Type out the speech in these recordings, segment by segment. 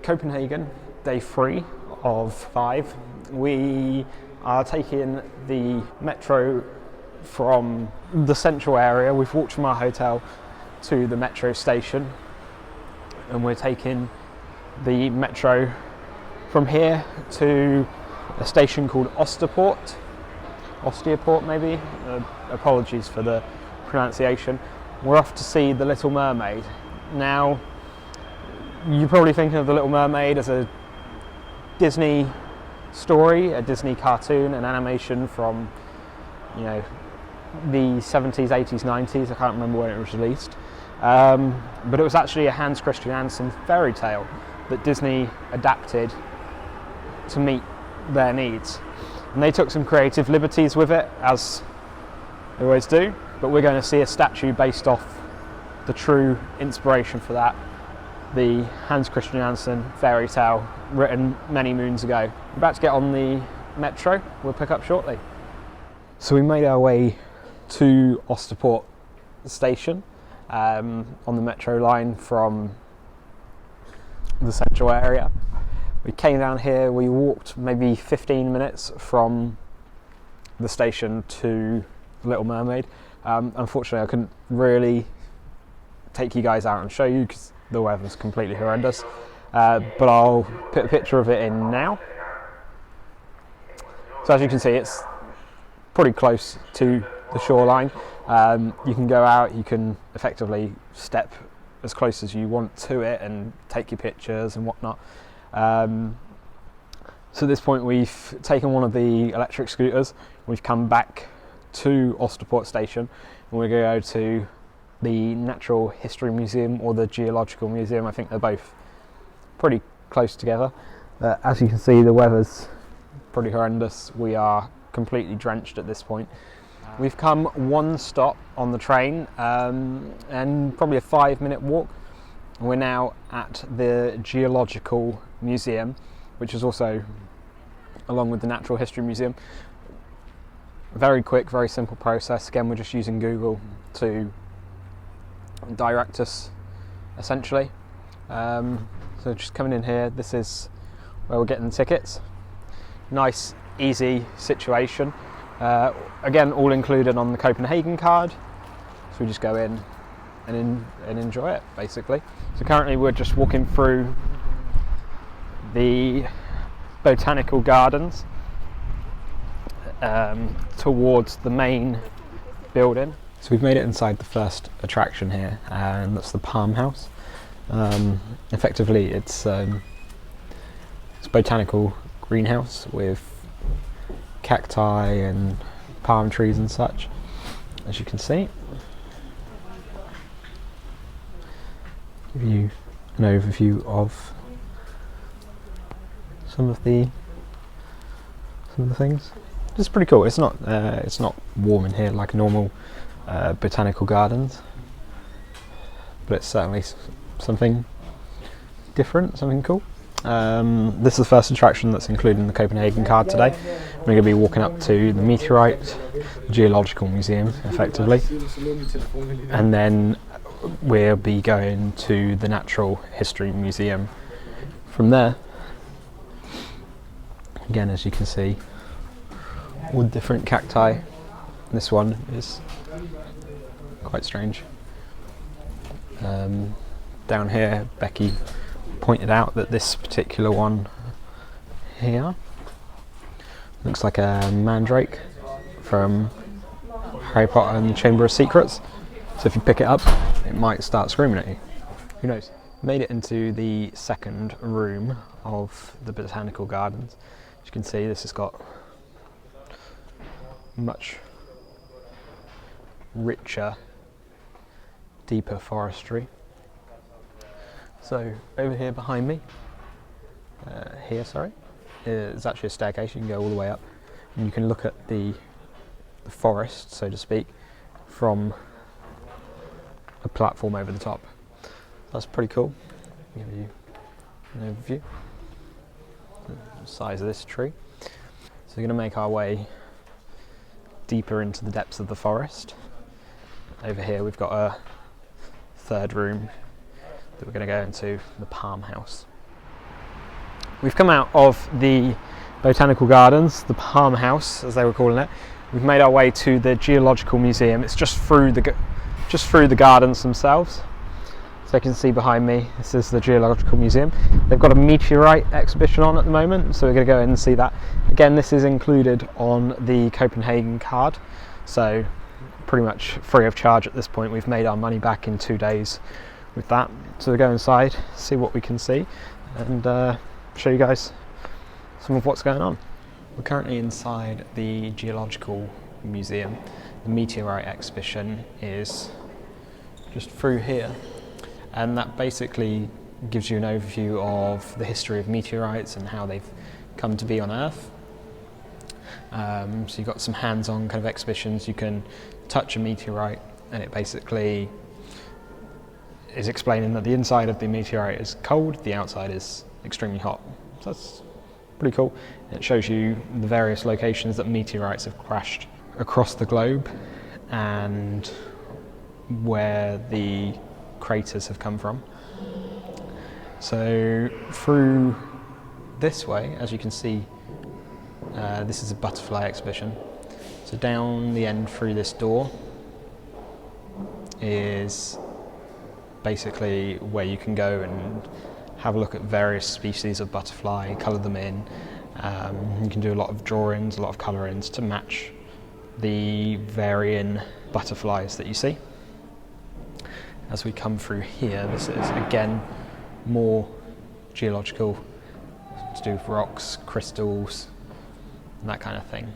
Copenhagen, day 3 of 5. We are taking the metro from the central area. We've walked from our hotel to the metro station, and we're taking the metro from here to a station called Osterport maybe. Apologies for the pronunciation. We're off to see the Little Mermaid. Now, you're probably thinking of the Little Mermaid as a Disney story, a Disney cartoon, an animation from, you know, the 70s, 80s, 90s. I can't remember when it was released. But it was actually a Hans Christian Andersen fairy tale that Disney adapted to meet their needs. And they took some creative liberties with it, as they always do, but we're going to see a statue based off the true inspiration for that, the Hans Christian Andersen fairy tale written many moons ago. We're about to get on the metro. We'll pick up shortly. So we made our way to Osterport station on the metro line from the central area. We came down here, we walked maybe 15 minutes from the station to Little Mermaid. Unfortunately, I couldn't really take you guys out and show you because the weather's completely horrendous, but I'll put a picture of it in now. So as you can see, it's pretty close to the shoreline. You can go out, you can effectively step as close as you want to it and take your pictures and whatnot. So at this point we've taken one of the electric scooters, we've come back to Osterport station, and we're going to go to the Natural History Museum or the Geological Museum. I think they're both pretty close together. As you can see, the weather's pretty horrendous. We are completely drenched at this point. We've come one stop on the train and probably a 5-minute walk. We're now at the Geological Museum, which is also along with the Natural History Museum. Very quick, very simple process. Again, we're just using Google to direct us, essentially. So just coming in here, this is where we're getting the tickets. Nice, easy situation. Again, all included on the Copenhagen card. So we just go in and enjoy it, basically. So currently we're just walking through the Botanical Gardens towards the main building. So we've made it inside the first attraction here, and that's the Palm House. Effectively, it's a botanical greenhouse with cacti and palm trees and such, as you can see. Give you an overview of some of the things. It's pretty cool. It's not warm in here like a normal botanical gardens, but it's certainly something different, something cool. This is the first attraction that's included in the Copenhagen card today. We're going to be walking up to the meteorite, Geological Museum, effectively, and then we'll be going to the Natural History Museum from there. Again, as you can see, all different cacti. This one is quite strange. Down here, Becky pointed out that this particular one here looks like a mandrake from Harry Potter and the Chamber of Secrets. So if you pick it up, it might start screaming at you. Who knows? Made it into the second room of the Botanical Gardens. As you can see, this has got much richer, deeper forestry. So over here behind me, is actually a staircase. You can go all the way up, and you can look at the forest, so to speak, from a platform over the top. That's pretty cool. Give you an overview of the size of this tree. So we're going to make our way deeper into the depths of the forest. Over here we've got a third room that we're going to go into, the Palm House. We've come out of the Botanical Gardens, the Palm House as they were calling it. We've made our way to the Geological Museum. It's just through the gardens themselves. So you can see behind me, this is the Geological Museum. They've got a meteorite exhibition on at the moment, so we're going to go in and see that. Again, this is included on the Copenhagen card, so pretty much free of charge at this point. We've made our money back in 2 days with that. So we'll go inside, see what we can see, and show you guys some of what's going on. We're currently inside the Geological Museum. The meteorite exhibition is just through here, and that basically gives you an overview of the history of meteorites and how they've come to be on Earth. So you've got some hands-on kind of exhibitions. You can touch a meteorite and it basically is explaining that the inside of the meteorite is cold, the outside is extremely hot. So that's pretty cool. It shows you the various locations that meteorites have crashed across the globe and where the craters have come from. So through this way, as you can see, this is a butterfly exhibition. So down the end through this door is basically where you can go and have a look at various species of butterfly, colour them in. You can do a lot of drawings, a lot of colourings to match the varying butterflies that you see. As we come through here, this is again more geological, to do with rocks, crystals, and that kind of thing.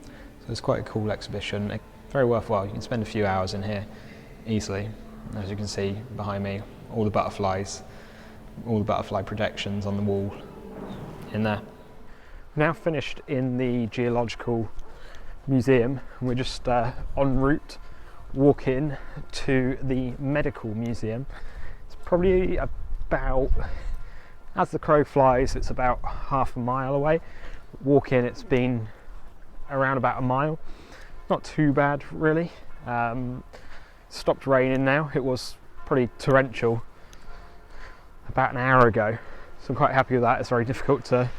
So it's quite a cool exhibition, very worthwhile. You can spend a few hours in here easily. As you can see behind me, all the butterflies, all the butterfly projections on the wall in there. We're now finished in the Geological Museum, and we're just en route walking to the Medical Museum. It's probably about, as the crow flies, it's about half a mile away. Walking, it's been around about a mile. Not too bad really. Stopped raining now. It was pretty torrential about an hour ago, so I'm quite happy with that. It's very difficult to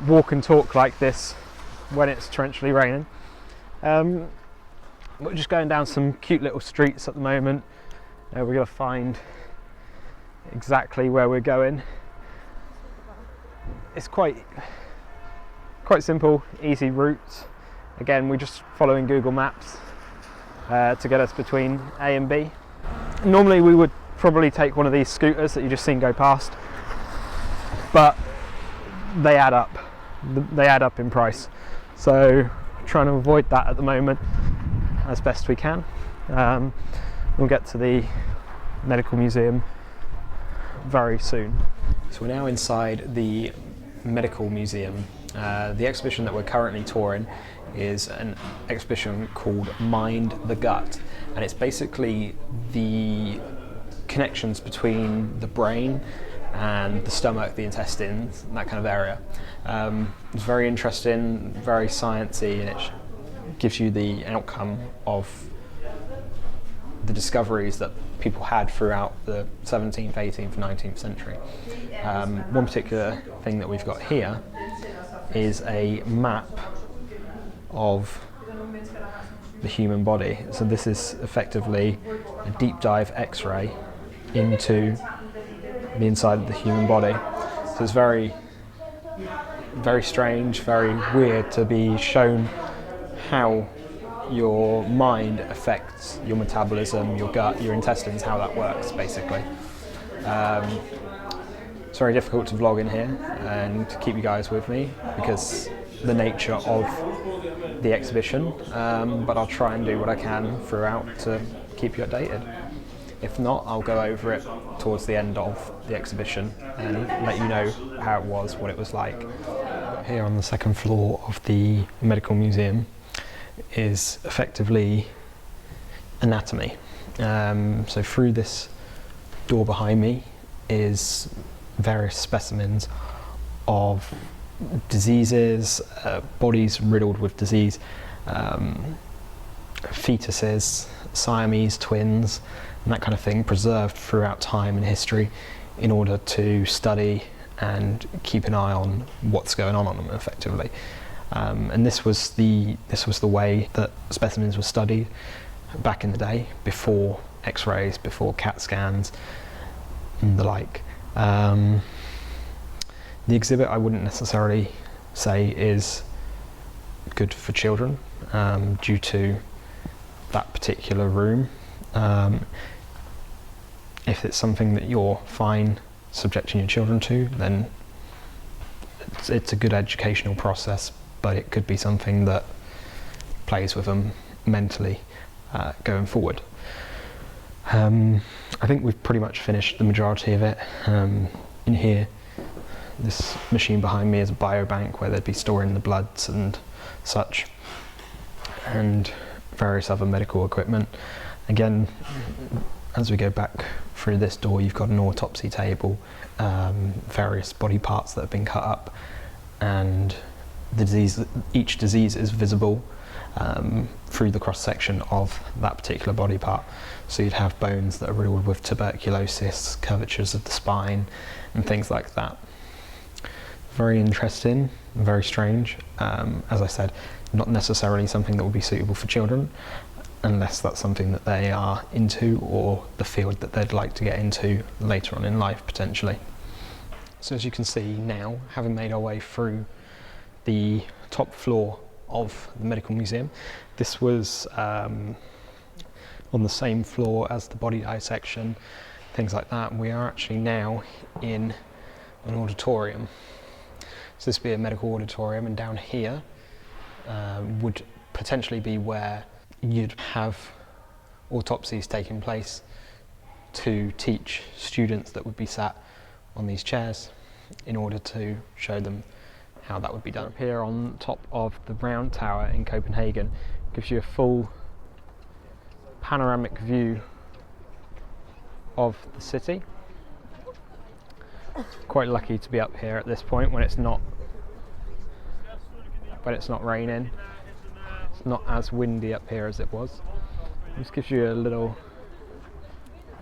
walk and talk like this when it's torrentially raining. We're just going down some cute little streets at the moment. We're going to find exactly where we're going. It's quite simple, easy routes. Again, we're just following Google Maps to get us between A and B. Normally we would probably take one of these scooters that you just seen go past, but they add up. They add up in price. So trying to avoid that at the moment as best we can. We'll get to the Medical Museum very soon. So we're now inside the Medical Museum. The exhibition that we're currently touring is an exhibition called Mind the Gut, and it's basically the connections between the brain and the stomach, the intestines, that kind of area. It's very interesting, very sciencey, and it gives you the outcome of the discoveries that people had throughout the 17th, 18th, 19th century. One particular thing that we've got here is a map of the human body. So this is effectively a deep dive X-ray into the inside of the human body. So it's very, very strange, very weird to be shown how your mind affects your metabolism, your gut, your intestines, how that works basically. It's very difficult to vlog in here and keep you guys with me because the nature of the exhibition, but I'll try and do what I can throughout to keep you updated. If not, I'll go over it towards the end of the exhibition and let you know how it was, what it was like. Here on the second floor of the Medical Museum is effectively anatomy. So through this door behind me is various specimens of diseases, bodies riddled with disease, fetuses, Siamese twins, and that kind of thing, preserved throughout time and history in order to study and keep an eye on what's going on them effectively. And this was the way that specimens were studied back in the day, before X-rays, before CAT scans and the like. The exhibit I wouldn't necessarily say is good for children due to that particular room. If it's something that you're fine subjecting your children to, then it's a good educational process, but it could be something that plays with them mentally going forward. I think we've pretty much finished the majority of it. In here, this machine behind me is a biobank where they'd be storing the bloods and such, and various other medical equipment. Again, as we go back through this door, you've got an autopsy table, various body parts that have been cut up, and each disease is visible through the cross section of that particular body part. So you'd have bones that are riddled with tuberculosis, curvatures of the spine, and things like that. Very interesting, very strange. As I said, not necessarily something that would be suitable for children, unless that's something that they are into, or the field that they'd like to get into later on in life potentially. So as you can see now, having made our way through the top floor of the medical museum, this was on the same floor as the body dissection, things like that. We are actually now in an auditorium. So this would be a medical auditorium, and down here would potentially be where you'd have autopsies taking place to teach students that would be sat on these chairs in order to show them how that would be done. Up here on top of the round tower in Copenhagen gives you a full panoramic view of the city. Quite lucky to be up here at this point when it's not raining. It's not as windy up here as it was. This gives you a little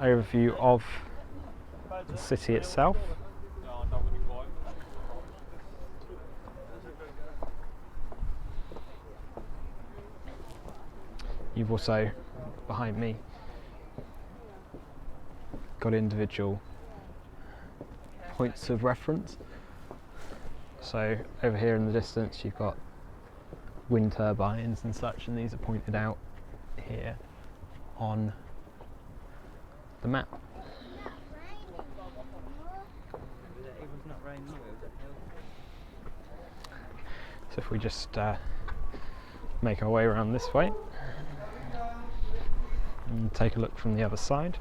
overview of the city itself. You've also, behind me, got individual points of reference. So over here in the distance you've got wind turbines and such, and these are pointed out here on the map. So if we just make our way around this way and take a look from the other side.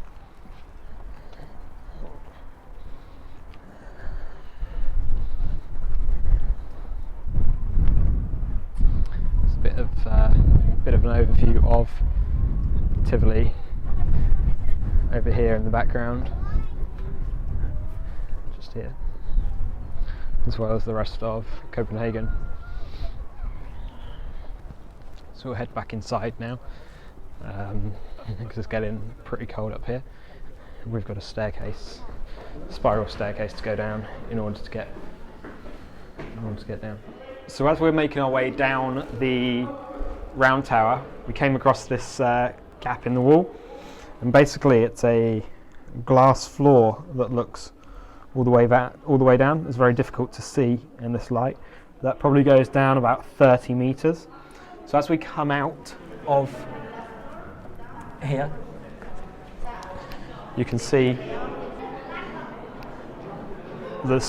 It's a bit of an overview of Tivoli over here in the background, just here, as well as the rest of Copenhagen. So we'll head back inside now, because it's getting pretty cold up here. We've got a staircase, spiral staircase to go down in order to get down. So as we're making our way down the round tower, we came across this gap in the wall, and basically it's a glass floor that looks all the way down. It's very difficult to see in this light. That probably goes down about 30 meters. So as we come out of here, you can see the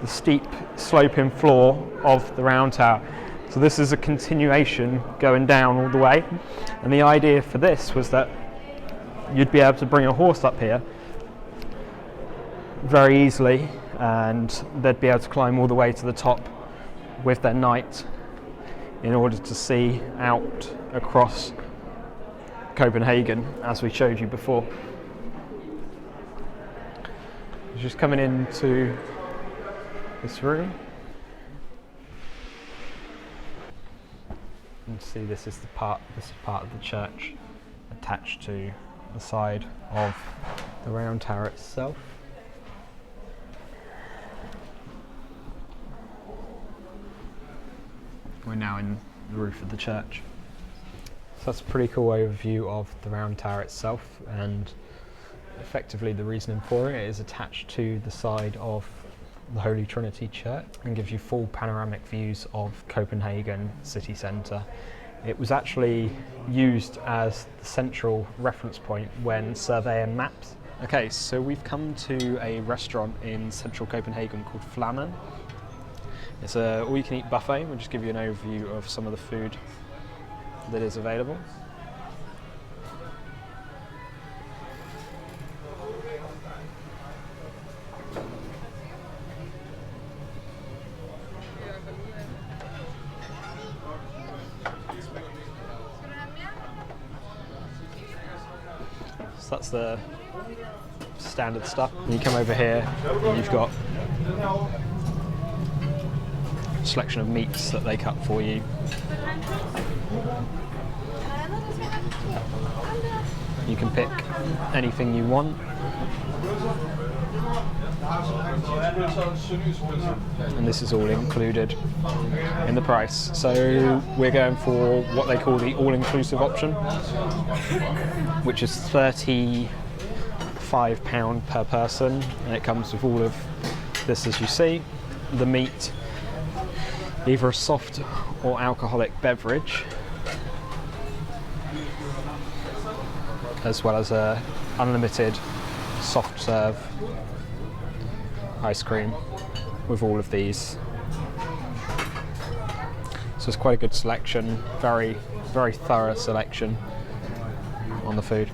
steep sloping floor of the round tower. So this is a continuation going down all the way, and the idea for this was that you'd be able to bring a horse up here very easily, and they'd be able to climb all the way to the top with their knight in order to see out across Copenhagen, as we showed you before. Just coming into this room, and see this is part of the church attached to the side of the round tower itself. We're now in the roof of the church. So that's a pretty cool overview of the round tower itself, and effectively the reasoning for it is attached to the side of the Holy Trinity Church and gives you full panoramic views of Copenhagen city centre. It was actually used as the central reference point when surveying maps. Okay, so we've come to a restaurant in central Copenhagen called Flammen. It's a all-you-can-eat buffet. We'll just give you an overview of some of the food that is available. So that's the standard stuff. And you come over here, you've got a selection of meats that they cut for you. You can pick anything you want. And this is all included in the price. So we're going for what they call the all-inclusive option, which is £35 per person, and it comes with all of this, as you see. The meat, either a soft or alcoholic beverage, as well as a unlimited soft serve ice cream with all of these. So it's quite a good selection, very, very thorough selection on the food.